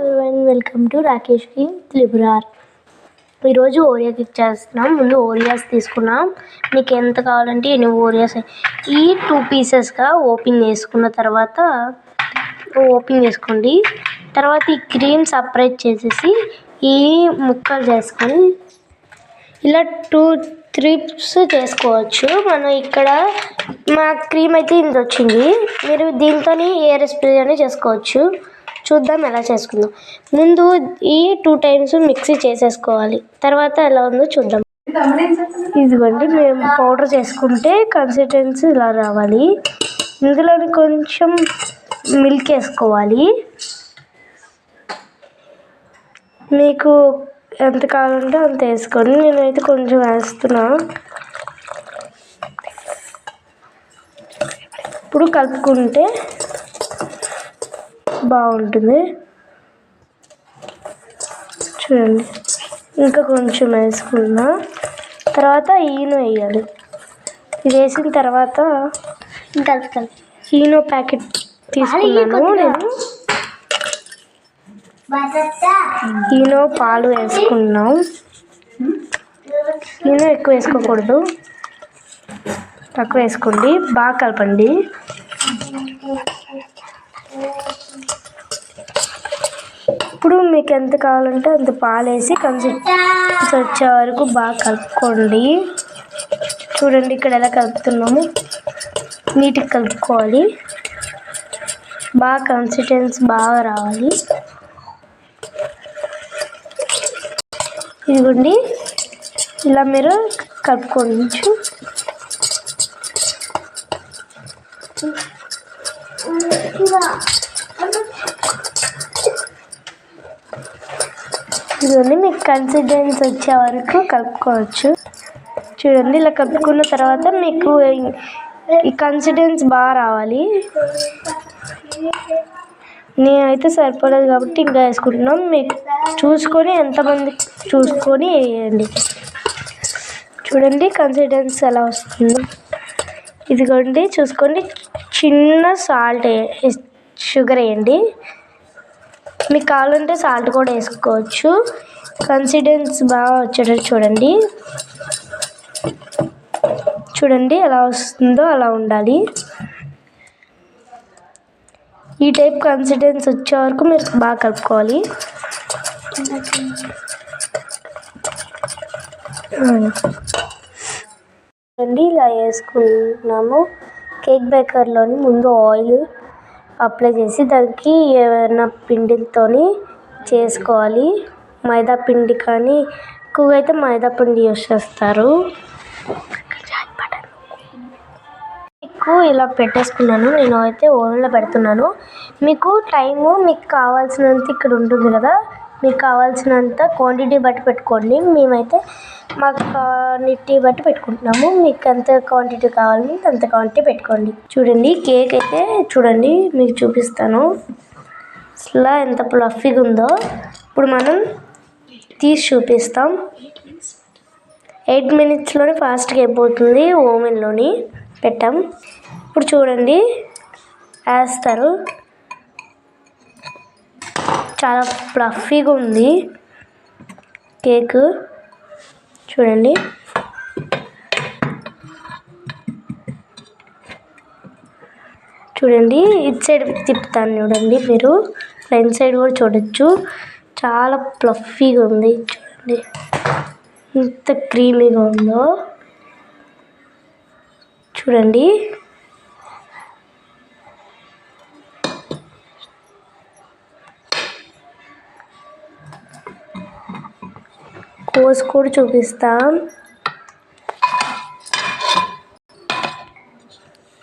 Everyone, welcome to Rakesh King లిబ్రార్. ఈరోజు Oreo cake చేస్తున్నాం. ముందు ఓరియాస్ తీసుకున్నాం. మీకు ఎంత కావాలంటే ఎన్ని ఓరియాస్ ఈ 2 పీసెస్గా ఓపెన్ చేసుకోండి. తర్వాత ఈ క్రీమ్ సపరేట్ చేసేసి ఈ ముక్కలు చేసుకొని ఇలా 2-3 చేసుకోవచ్చు. మనం ఇక్కడ మా క్రీమ్ అయితే ఇంత వచ్చింది. మీరు దీంతో ఏ రెసిపీ అని చేసుకోవచ్చు. చూద్దాం ఎలా చేసుకుందాం. ముందు ఈ 2 టైమ్స్ మిక్సీ చేసేసుకోవాలి. తర్వాత ఎలా ఉందో చూద్దాం. ఇదిగోండి, మేము పౌడర్ చేసుకుంటే కన్సిస్టెన్సీ ఇలా రావాలి. ఇందులో కొంచెం మిల్క్ వేసుకోవాలి. మీకు ఎంత కావాలంటే అంత వేసుకోండి. నేనైతే కొంచెం వేస్తున్నా. ఇప్పుడు కలుపుకుంటే బాగుంటుంది. చూడండి, ఇంకా కొంచెం వేసుకున్నా. తర్వాత ఈనో వేయాలి. ఇది వేసిన తర్వాత ఈనో ప్యాకెట్ తీసుకున్నాను నేను. ఈనో పాలు వేసుకున్నాం. ఈనో ఎక్కువ వేసుకోకూడదు, తక్కువ వేసుకోండి. బాగా కలపండి. ఇప్పుడు మీకు ఎంత కావాలంటే అంత పాలు వేసి కన్సిస్టెన్సీ వచ్చే వరకు బాగా కలుపుకోండి. చూడండి, ఇక్కడ ఎలా కలుపుతున్నాము. నీట్గా కలుపుకోవాలి. బాగా కన్సిస్టెన్సీ బాగా రావాలి. ఇదిగోండి, ఇలా మీరు కలుపుకోవచ్చు. ఇదిగోండి, మీకు కన్సిస్టెన్సీ వచ్చే వరకు కలుపుకోవచ్చు. చూడండి, ఇలా కలుపుకున్న తర్వాత మీకు ఈ కన్సిస్టెన్సీ బాగా రావాలి. నేనైతే సరిపోలేదు కాబట్టి ఇంకా వేసుకుంటున్నాం. మీకు చూసుకొని ఎంతమంది చూసుకొని వేయండి. చూడండి కన్సిస్టెన్సీ ఎలా వస్తుందో. ఇదిగోండి, చూసుకోండి. చిన్న షుగర్ వేయండి. మీకు కావాలంటే సాల్ట్ కూడా వేసుకోవచ్చు. కన్సిస్టెన్సీ బాగా వచ్చేటట్టు చూడండి. చూడండి ఎలా వస్తుందో అలా ఉండాలి. ఈ టైప్ కన్సిస్టెన్సీ వచ్చే వరకు మీరు బాగా కలుపుకోవాలి. చూడండి, ఇలా వేసుకున్నాము. కేక్ బేకర్లోని ముందు ఆయిల్ అప్లై చేసి దానికి ఏమైనా పిండితో చేసుకోవాలి. మైదా పిండి కానీ ఎక్కువగా అయితే మైదా పిండి యూస్ చేస్తారు. ఇలా పెట్టేసుకున్నాను. నేను అయితే ఓవెన్లో పెడుతున్నాను. మీకు టైము మీకు కావాల్సినంత ఇక్కడ ఉంటుంది కదా, మీకు కావాల్సినంత క్వాంటిటీ బట్టి పెట్టుకోండి. మేమైతే మాకు క్వాంటిటీ బట్టి పెట్టుకుంటున్నాము. మీకు ఎంత క్వాంటిటీ కావాలంటే అంత క్వాంటిటీ పెట్టుకోండి. చూడండి, కేక్ అయితే చూడండి, మీకు చూపిస్తాను అసలు ఎంత ఫ్లఫీగా ఉందో. ఇప్పుడు మనం తీసి చూపిస్తాం. 8 మినిట్స్లోనే ఫాస్ట్గా అయిపోతుంది. ఓవెన్లోని పెట్టాం. ఇప్పుడు చూడండి, వేస్తారు. చాలా ఫ్లఫీగా ఉంది కేక్. చూడండి, చూడండి ఇటు సైడ్ తిప్పుతాను. చూడండి, మీరు ఫ్రంట్ సైడ్ కూడా చూడొచ్చు. చాలా ఫ్లఫీగా ఉంది. చూడండి ఎంత క్రీమీగా ఉందో. చూడండి, కోసి కూడా చూపిస్తాం.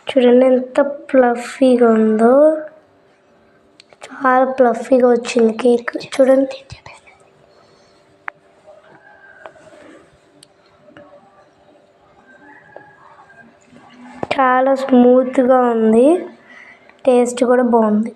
చూడండి ఎంత ఫ్లఫీగా ఉందో. చాలా ఫ్లఫీగా వచ్చింది కేక్. చూడండి, చాలా స్మూత్గా ఉంది. టేస్ట్ కూడా బాగుంది.